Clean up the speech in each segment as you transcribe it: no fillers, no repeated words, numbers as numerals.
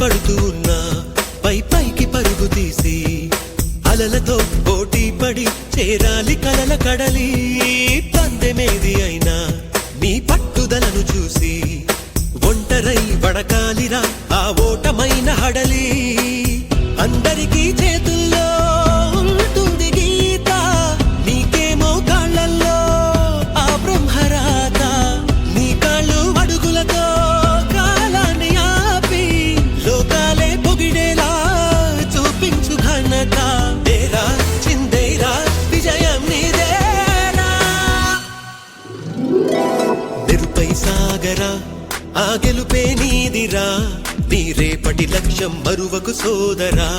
పడుతూ ఉన్నా పైకి పరుగు తీసి అలలతో పోటీ పడి చేరాలి కలల కడలి. పందెమేది అయినా నీ పట్టుదలను చూసి ఒంటరై వడకాలిరా ఆ ఓటమైన హడలి. అందరికీ చేతుల్లో ఉంటుంది గీత, నీకేమో కాళ్ళల్లో ఆ బ్రహ్మరాత. నీ కాళ్ళు అడుగులతో కాలాన్ని ఆపి లోకాలే పొగిడేలా చూపించు ఘనత. తేరా చిందేరా విజయం నీదేరా. నిరుపై సాగరా ఆ గెలుపే నీదిరా, నీ రేపటి లక్ష్యం మరువకు సోదరా.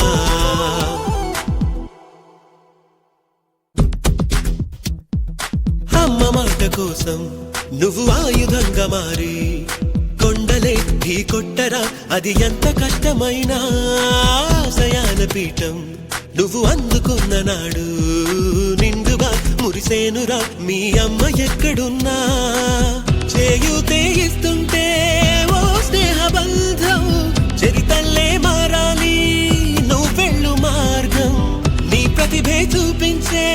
అమ్మ మాట కోసం నువ్వు ఆయుధంగా మారి కొండలే ఢీ కొట్టరా, అది ఎంత కష్టమైనా. ఆశయాల పీఠం నువ్వు అందుకున్న నాడు నిండుగా మురిసేనురా మీ అమ్మ ఎక్కడున్నా. చేయూతే ఇస్తుంటే ఓ స్నేహ బంధం చరితల్లే మారాలి నువ్వెళ్ళు మార్గం. నీ ప్రతిభే చూపించే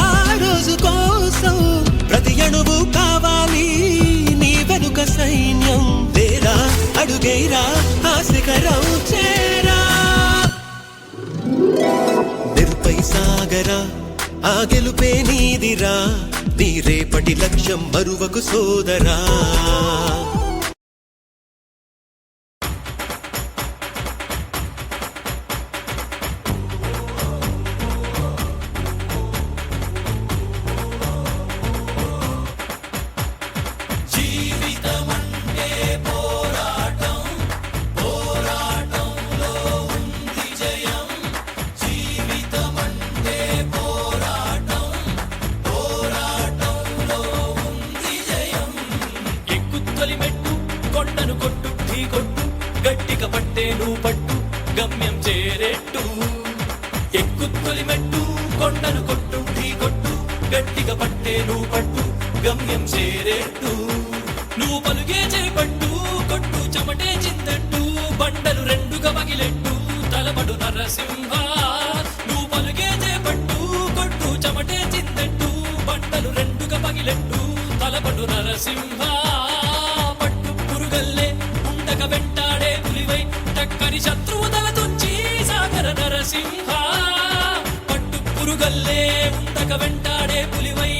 ఆ రోజు కోసం ప్రతి అణువు కావాలి నీ వెనుక సైన్యం. తేరా అడుగేరా ఆ శిఖరం చేరా. నిరుపై సాగరా ఆ గెలుపే నీదిరా, నీ రేపటి లక్ష్యం మరువకు సోదరా. కొండను కొట్టు ఢీ కొట్టు గట్టిగా పట్టే నువ్వు పట్టు గమ్యం చేరేట్టు. ఎక్కుత్తొలి మెట్టు కొండను కొట్టు ఢీ కొట్టు గట్టిగా పట్టే నువ్వు పట్టు గమ్యం చేరేట్టు. నువ్వు పలుగే చేపట్టు కొట్టు చెమటే చిందట్టు బండలు రెండుగా పగిలెట్టు తలపడు నరసింహ. నువ్వు పలుగే చేపట్టు కొట్టు చెమటే చిందట్టు బండలు రెండుగా పగిలెట్టు తలపడు నరసింహ. వెంటాడే పులివై టక్కని శత్రువు తల తుంచి సాగర నరసింహ. పట్టు పురుగల్లే ఉండక వెంటాడే పులివై